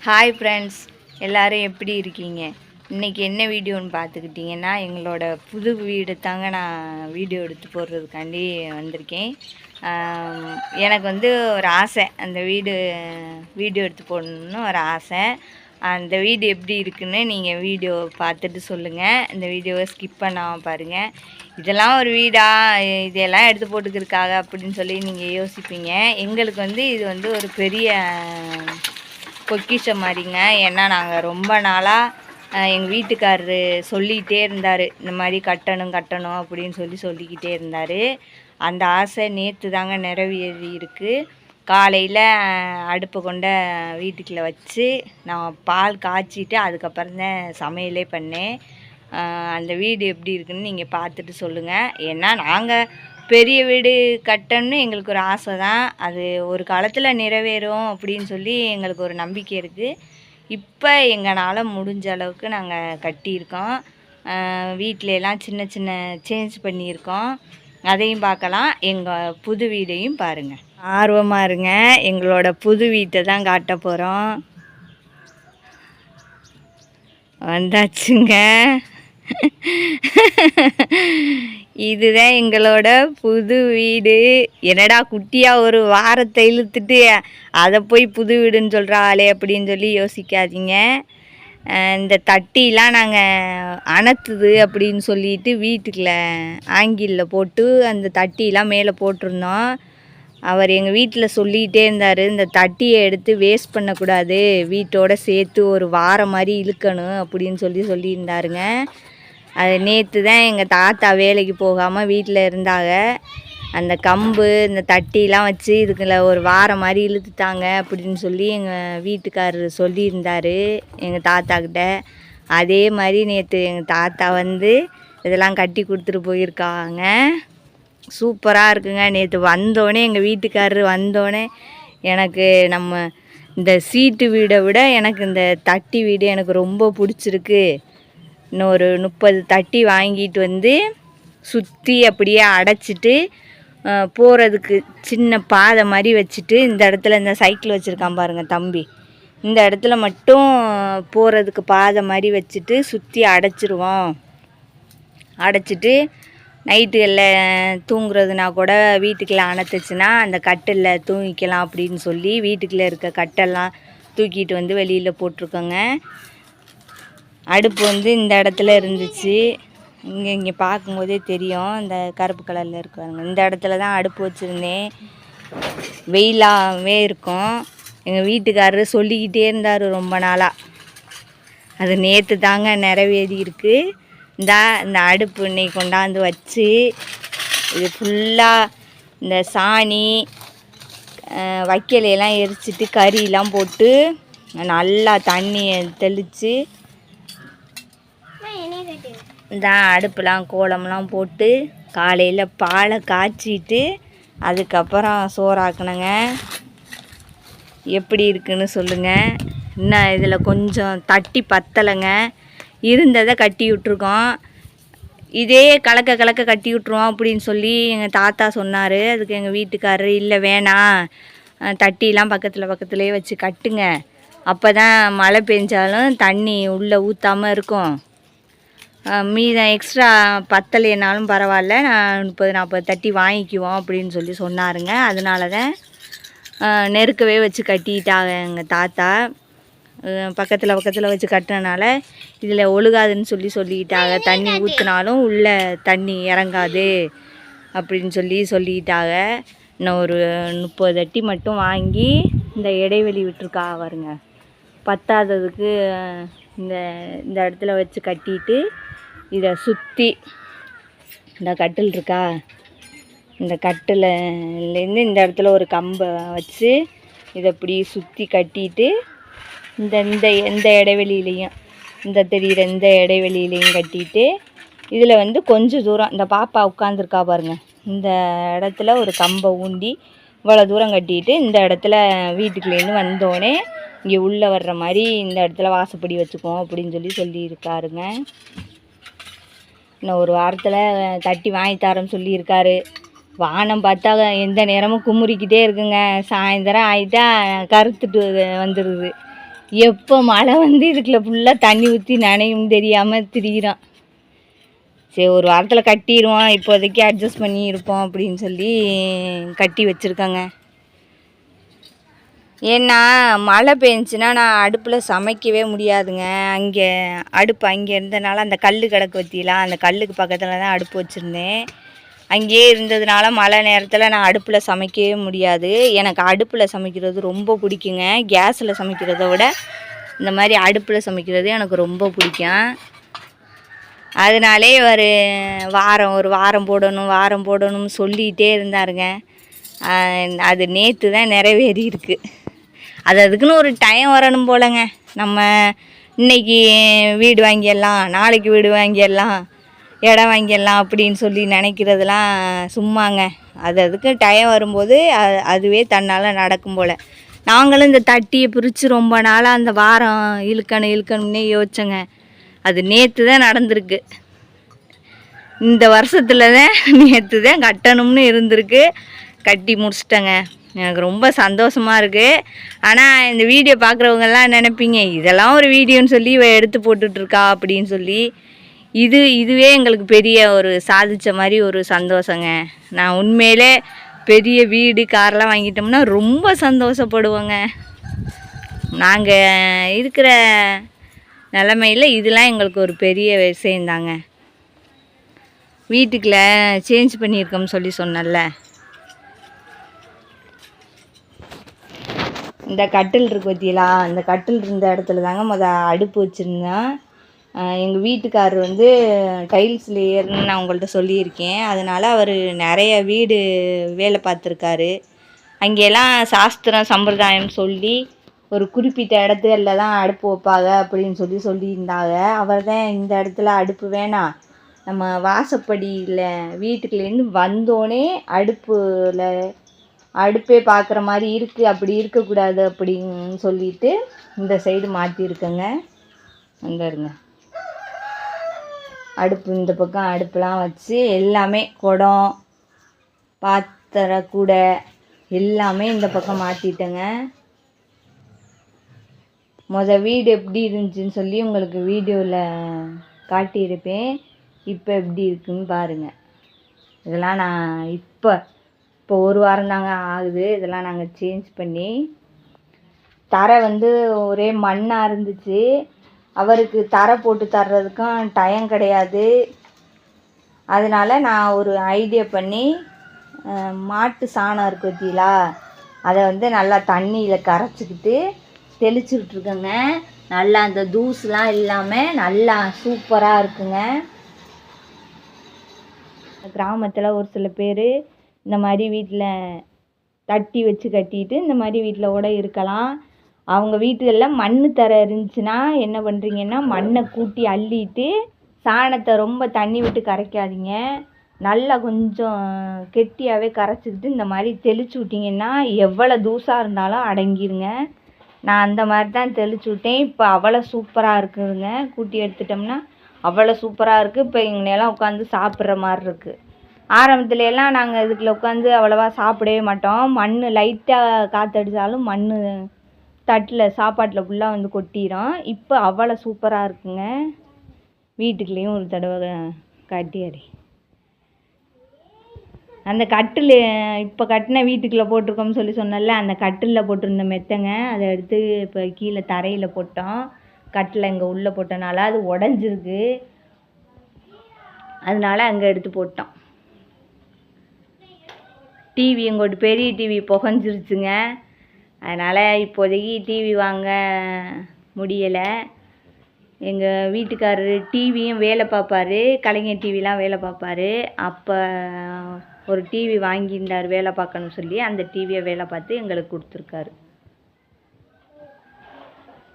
Hi friends, எல்லோரும் எப்படி இருக்கீங்க? இன்றைக்கி என்ன வீடியோன்னு பார்த்துக்கிட்டிங்கன்னா, எங்களோட புது வீடு தாங்க நான் வீடியோ எடுத்து போடுறதுக்காண்டி வந்திருக்கேன். எனக்கு ஒரு ஆசை, அந்த வீடியோ எடுத்து போடணுன்னு ஒரு ஆசை. அந்த வீடு எப்படி இருக்குன்னு நீங்கள் வீடியோ பார்த்துட்டு சொல்லுங்கள். இந்த வீடியோவை ஸ்கிப் பண்ணாமல் பாருங்கள். இதெல்லாம் ஒரு வீடா, இதெல்லாம் எடுத்து போட்டுக்கிருக்காங்க அப்படின்னு சொல்லி நீங்கள் யோசிப்பீங்க. எங்களுக்கு இது ஒரு பெரிய பொக்கிஷம் மாதிரிங்க. ஏன்னா நாங்கள் ரொம்ப நாளாக எங்கள் வீட்டுக்காரரு சொல்லிகிட்டே இருந்தார், இந்த மாதிரி கட்டணும் கட்டணும் அப்படின்னு சொல்லிக்கிட்டே இருந்தார். அந்த ஆசை நேற்று தாங்க நிறைவேறி இருக்குது. காலையில் அடுப்பை கொண்ட வீட்டுக்குள்ளே வச்சு நான் பால் காய்ச்சிட்டு அதுக்கப்புறம் தான் சமையலே பண்ணேன். அந்த வீடு எப்படி இருக்குன்னு நீங்கள் பார்த்துட்டு சொல்லுங்கள். ஏன்னா நாங்கள் பெரிய வீடு கட்டணும்னு எங்களுக்கு ஒரு ஆசை தான். அது ஒரு காலத்தில் நிறைவேறும் அப்படின்னு சொல்லி எங்களுக்கு ஒரு நம்பிக்கை இருக்குது. இப்போ எங்களால் முடிஞ்ச அளவுக்கு நாங்கள் கட்டியிருக்கோம். வீட்டிலலாம் சின்ன சின்ன சேஞ்ச் பண்ணியிருக்கோம். அதையும் பார்க்கலாம். எங்கள் புது வீடையும் பாருங்கள். ஆர்வமாக இருங்க. எங்களோட புது வீட்டை தான் காட்ட போகிறோம். வந்தாச்சுங்க. இதுதான் எங்களோட புது வீடு. என்னடா குட்டியாக ஒரு வாரத்தை இழுத்துட்டு அதை போய் புது வீடுன்னு சொல்கிறாளே அப்படின்னு சொல்லி யோசிக்காதீங்க. இந்த தட்டிலாம் நாங்கள் அணத்துது அப்படின்னு சொல்லிட்டு வீட்டுக்குள்ள ஆங்கிலில் போட்டு அந்த தட்டிலாம் மேலே போட்டிருந்தோம். அவர் எங்கள் வீட்டில் சொல்லிகிட்டே இருந்தார், இந்த தட்டியை எடுத்து வேஸ்ட் பண்ணக்கூடாது, வீட்டோடு சேர்த்து ஒரு வாரம் மாதிரி இழுக்கணும் அப்படின்னு சொல்லியிருந்தாருங்க. அது நேற்று தான் எங்கள் தாத்தா வேலைக்கு போகாமல் வீட்டில் இருந்தாங்க. அந்த கம்பு இந்த தட்டிலாம் வச்சு இதுக்குள்ள ஒரு வாரம் மாதிரி இழுத்துட்டாங்க அப்படின்னு சொல்லி எங்கள் வீட்டுக்காரர் சொல்லியிருந்தார் எங்கள் தாத்தாக்கிட்ட. அதே மாதிரி நேற்று எங்கள் தாத்தா இதெல்லாம் கட்டி கொடுத்துட்டு போயிருக்காங்க. சூப்பராக இருக்குங்க. நேற்று வந்தோடனே எங்கள் வீட்டுக்காரர் வந்தோடனே எனக்கு இந்த சீட்டு வீடை விட எனக்கு இந்த தட்டி வீடு எனக்கு ரொம்ப பிடிச்சிருக்கு, இன்னும் ஒரு 30 தட்டி வாங்கிட்டு சுற்றி அப்படியே அடைச்சிட்டு போகிறதுக்கு சின்ன பாதை மாதிரி வச்சுட்டு, இந்த இடத்துல இந்த சைக்கிள் வச்சுருக்கான் பாருங்கள் தம்பி, இந்த இடத்துல மட்டும் போகிறதுக்கு பாதை மாதிரி வச்சுட்டு சுற்றி அடைச்சிருவோம். அடைச்சிட்டு நைட்டுகளில் தூங்குறதுனா கூட வீட்டுக்குள்ளே அணைத்துச்சுன்னா அந்த கட்டிலில் தூங்கிக்கலாம் அப்படின்னு சொல்லி வீட்டுக்குள்ளே இருக்க கட்டெல்லாம் தூக்கிட்டு வெளியில் போட்டிருக்கோங்க. அடுப்பு இந்த இடத்துல இருந்துச்சு. இங்கே பார்க்கும்போதே தெரியும், இந்த கருப்பு கலரில் இருக்காங்க. இந்த இடத்துல தான் அடுப்பு வச்சுருந்தேன். வெயிலாகவே இருக்கும். எங்கள் வீட்டுக்காரர் சொல்லிக்கிட்டே இருந்தார் ரொம்ப நாளாக. அது நேற்று தாங்க நிறைவேறி இருக்குது. இந்த அடுப்பு இன்னைக்கு கொண்டாந்து வச்சு இது ஃபுல்லாக இந்த சாணி வைக்கலையெல்லாம் எரிச்சிட்டு கறியெல்லாம் போட்டு நல்லா தண்ணியை தெளித்து இந்த அடுப்புலாம் கோலம்லாம் போட்டு காலையில் பாலை காய்ச்சிட்டு அதுக்கப்புறம் சோறாக்கணுங்க. எப்படி இருக்குன்னு சொல்லுங்கள். இன்னும் இதில் கொஞ்சம் தட்டி பத்தலைங்க, இருந்ததை கட்டி விட்ருக்கோம். இதே கலக்க கட்டி விட்ருவோம் அப்படின்னு சொல்லி எங்கள் தாத்தா சொன்னார். அதுக்கு எங்கள் வீட்டுக்காரர் இல்லை வேணாம், தட்டிலாம் பக்கத்துலேயே வச்சு கட்டுங்க, அப்போ தான் மழை பெஞ்சாலும் தண்ணி உள்ளே ஊற்றாமல் இருக்கும், மீதம் எக்ஸ்ட்ரா பத்தலைனாலும் பரவாயில்ல, நான் 30-40 தட்டி வாங்கிக்குவோம் அப்படின்னு சொல்லி சொன்னாருங்க. அதனால தான் நெருக்கவே வச்சு கட்டிட்டாங்க எங்கள் தாத்தா. பக்கத்தில் வச்சு கட்டினால இதில் ஒழுகாதுன்னு சொல்லிக்கிட்டாங்க, தண்ணி ஊற்றினாலும் உள்ளே தண்ணி இறங்காது அப்படின்னு சொல்லிக்கிட்டாங்க. இன்னும் ஒரு 30 தட்டி மட்டும் வாங்கி இந்த இடைவெளி விட்டுருக்கா வருங்க, பத்தாததுக்கு இந்த இடத்துல வச்சு கட்டிட்டு இதை சுற்றி இந்த கட்டில் இருக்கா, இந்த கட்டிலேருந்து இந்த இடத்துல ஒரு கம்பை வச்சு இதை இப்படி சுற்றி கட்டிட்டு இந்த இடைவெளியிலையும் தெரிகிற இந்த இடைவெளியிலையும் கட்டிட்டு இதில் கொஞ்சம் தூரம் இந்த பாப்பா உட்காந்துருக்கா பாருங்கள், இந்த இடத்துல ஒரு கம்பை ஊண்டி இவ்வளோ தூரம் கட்டிட்டு இந்த இடத்துல வீட்டுக்குள்ளேருந்து வந்தோடனே இங்கே உள்ளே வர்ற மாதிரி இந்த இடத்துல வாசப்படி வச்சுக்குவோம் அப்படின்னு சொல்லியிருக்காருங்க. இன்னும் ஒரு வாரத்தில் தட்டி வாங்கி தரேன்னு சொல்லியிருக்காரு. வானம் பார்த்தா எந்த நேரமும் குமுறிக்கிட்டே இருக்குங்க. சாயந்தரம் ஆகிட்டா கருத்துட்டு வந்துடுது. எப்போ மழை வந்து இதுக்குள்ள ஃபுல்லாக தண்ணி ஊற்றி நனையும் தெரியாமல் திரியிறான். சரி ஒரு வாரத்தில் கட்டிடுவோம், இப்போதைக்கு அட்ஜஸ்ட் பண்ணி இருப்போம் அப்படின்னு சொல்லி கட்டி வச்சுருக்காங்க. ஏன்னா மழை பெஞ்சுன்னா நான் அடுப்பில் சமைக்கவே முடியாதுங்க. அங்கே அடுப்பு அங்கே இருந்தனால அந்த கல் கிடக்கு வத்திலாம், அந்த கல்லுக்கு பக்கத்தில் தான் அடுப்பு வச்சுருந்தேன். அங்கேயே இருந்ததுனால மழை நேரத்தில் நான் அடுப்பில் சமைக்கவே முடியாது. எனக்கு அடுப்பில் சமைக்கிறது ரொம்ப பிடிக்குங்க. கேஸில் சமைக்கிறத விட இந்த மாதிரி அடுப்பில் சமைக்கிறது எனக்கு ரொம்ப பிடிக்கும். அதனாலே ஒரு வாரம் போடணும்னு சொல்லிகிட்டே இருந்தாருங்க. அது நேற்று தான் நிறைவேறி இருக்குது. அதுக்குன்னு ஒரு டைம் வரணும் போலங்க. நம்ம இன்றைக்கி வீடு வாங்கிடலாம், நாளைக்கு வீடு வாங்கிடலாம், இடம் வாங்கிடலாம் அப்படின்னு சொல்லி நினைக்கிறதுலாம் சும்மாங்க. அதுக்கு டைம் வரும்போது அதுவே தன்னால் நடக்கும் போல். நாங்களும் இந்த தட்டியை பிரித்து ரொம்ப நாளாக அந்த வாரம் இழுக்கணும்னே யோசிச்சேங்க. அது நேற்று தான் நடந்திருக்கு. இந்த வருஷத்தில் தான் நேற்று தான் கட்டணும்னு இருந்திருக்கு. கட்டி முடிச்சிட்டேங்க. எனக்கு ரொம்ப சந்தோஷமாக இருக்குது. ஆனால் இந்த வீடியோ பார்க்குறவங்கெல்லாம் நினைப்பீங்க, இதெல்லாம் ஒரு வீடியோன்னு சொல்லி எடுத்து போட்டுட்ருக்கா அப்படின்னு சொல்லி. இதுவே எங்களுக்கு பெரிய ஒரு சாதித்த மாதிரி ஒரு சந்தோஷங்க. நான் உண்மையிலே பெரிய வீடு காரெலாம் வாங்கிட்டோம்னா ரொம்ப சந்தோஷப்படுவோங்க. நாங்கள் இருக்கிற நிலமையில் இதெல்லாம் எங்களுக்கு ஒரு பெரிய விஷயந்தாங்க. வீட்டுக்குள்ள சேஞ்ச் பண்ணியிருக்கோம்னு சொல்லி சொன்னல, இந்த கட்டில் இருக்கு பற்றியலா, அந்த கட்டில் இருந்த இடத்துல தாங்க அடுப்பு வச்சுருந்தேன். எங்கள் வீட்டுக்காரர் வந்து டைல்ஸ் லேயர்னு நான் உங்கள்கிட்ட சொல்லியிருக்கேன். அதனால் அவர் நிறைய வீடு வேலை பார்த்துருக்காரு. அங்கெல்லாம் சாஸ்திரம் சம்பிரதாயம் சொல்லி ஒரு குறிப்பிட்ட இடத்துல தான் அடுப்பு வைப்பாங்க அப்படின்னு சொல்லியிருந்தாங்க. அவர் தான் இந்த இடத்துல அடுப்பு வேணாம், நம்ம வாசப்படியில் வீட்டுக்குள்ளேருந்து வந்தோடனே அடுப்பே பார்க்குற மாதிரி இருக்குது, அப்படி இருக்கக்கூடாது அப்படின்னு சொல்லிட்டு இந்த சைடு மாற்றிருக்கேங்க. வந்துருங்க அடுப்பு இந்த பக்கம் அடுப்புலாம் வச்சு எல்லாமே குடம் பாத்திர கூடை எல்லாமே இந்த பக்கம் மாற்றிட்டேங்க. வீடு எப்படி இருந்துச்சுன்னு சொல்லி உங்களுக்கு வீடியோவில் காட்டியிருப்பேன். இப்போ எப்படி இருக்குன்னு பாருங்கள். இதெல்லாம் நான் இப்போ ஒரு வாரம் தாங்க ஆகுது. இதெல்லாம் நாங்கள் சேஞ்ச் பண்ணி. தரை வந்து ஒரே மண்ணாக இருந்துச்சு. அவருக்கு தரை போட்டு தர்றதுக்கும் டைம் கிடையாது. அதனால் நான் ஒரு ஐடியா பண்ணி மாட்டு சாணம் இருக்கு பற்றிங்களா, அதை வந்து நல்லா தண்ணியில் கரைச்சிக்கிட்டு தெளிச்சுக்கிட்ருக்கேங்க. நல்லா அந்த தூசுலாம் இல்லாமல் நல்லா சூப்பராக இருக்குங்க. கிராமத்தில் ஒரு சில பேர் இந்த மாதிரி வீட்டில் தட்டி வச்சு கட்டிட்டு இந்த மாதிரி வீட்டில் கூட இருக்கலாம். அவங்க வீட்டுகளில் மண் தரை இருந்துச்சுன்னா என்ன பண்ணுறீங்கன்னா, மண்ணை கூட்டி அள்ளிட்டு சாணத்தை ரொம்ப தண்ணி விட்டு கரைக்காதீங்க, நல்லா கொஞ்சம் கெட்டியாகவே கரைச்சிக்கிட்டு இந்த மாதிரி தெளிச்சு விட்டிங்கன்னா எவ்வளோ தூசாக இருந்தாலும் அடங்கிடுங்க. நான் அந்த மாதிரி தான் தெளிச்சு விட்டேன். இப்போ அவ்வளோ சூப்பராக இருக்குதுங்க. கூட்டி எடுத்துட்டோம்னா அவ்வளோ சூப்பராக இருக்குது. இப்போ இங்கெல்லாம் உட்காந்து சாப்பிட்ற மாதிரி இருக்குது. ஆரம்பத்துலலாம் நாங்கள் இதுக்குள்ள உட்காந்து அவ்வளோவா சாப்பிடவே மாட்டோம். மண் லைட்டாக காற்றடிச்சாலும் மண் தட்டில் சாப்பாட்டில் ஃபுல்லாக வந்து கொட்டிடும். இப்போ அவ்வளோ சூப்பராக இருக்குங்க. வீட்டுக்குள்ளேயும் ஒரு தடவை காட்டியாடி அந்த கட்டில் இப்போ கட்டின வீட்டுக்குள்ளே போட்டிருக்கோம்னு சொல்லி சொன்னல, அந்த கட்டிலில் போட்டிருந்த மெத்தைங்க, அதை எடுத்து இப்போ கீழே தரையில் போட்டோம். கட்டில் இங்கே உள்ளே போட்டனால அது உடஞ்சிருக்கு. அதனால அங்கே எடுத்து போட்டோம். டிவி எங்கோட்டு பெரிய டிவி புகஞ்சிருச்சுங்க. அதனால் இப்போதைக்கு டிவி வாங்க முடியலை. எங்கள் வீட்டுக்காரரு டிவியும் வேலை பார்ப்பார், கலைஞர் டிவிலாம் வேலை பார்ப்பார். அப்போ ஒரு டிவி வாங்கியிருந்தார் வேலை பார்க்கணும்னு சொல்லி. அந்த டிவியை வேலை பார்த்து எங்களுக்கு கொடுத்துருக்காரு.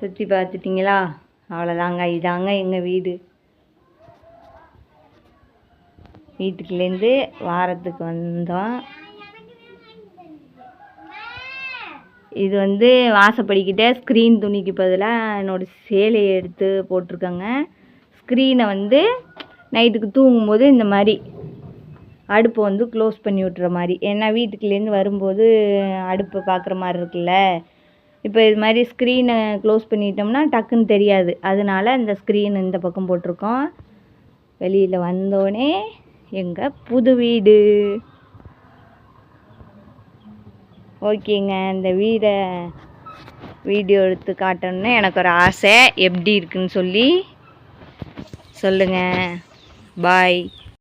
சுற்றி பார்த்துட்டிங்களா? அவ்வளோதாங்க. இதாங்க எங்கள் வீடு. வீட்டுக்குள்ளேருந்து வாரத்துக்கு வந்தோம். இது வந்து வாசப்படிக்கிட்ட ஸ்க்ரீன் துணிக்கு பதிலாக என்னோடய சேலையை எடுத்து போட்டிருக்கேங்க. ஸ்க்ரீனை வந்து நைட்டுக்கு தூங்கும்போது இந்த மாதிரி அடுப்பை வந்து க்ளோஸ் பண்ணி விட்டுற மாதிரி. ஏன்னா வீட்டுக்குள்ளேருந்து வரும்போது அடுப்பை பார்க்குற மாதிரி இருக்குல்ல, இப்போ இது மாதிரி ஸ்க்ரீனை க்ளோஸ் பண்ணிட்டோம்னா டக்குன்னு தெரியாது. அதனால இந்த ஸ்க்ரீன் இந்த பக்கம் போட்டிருக்கோம். வெளியில் வந்தோடனே எங்கள் புது வீடு. ஓகேங்க, இந்த வீடை வீடியோ எடுத்து காட்டணுன்னு எனக்கு ஒரு ஆசை. எப்படி இருக்குன்னு சொல்லி சொல்லுங்கள். பாய்.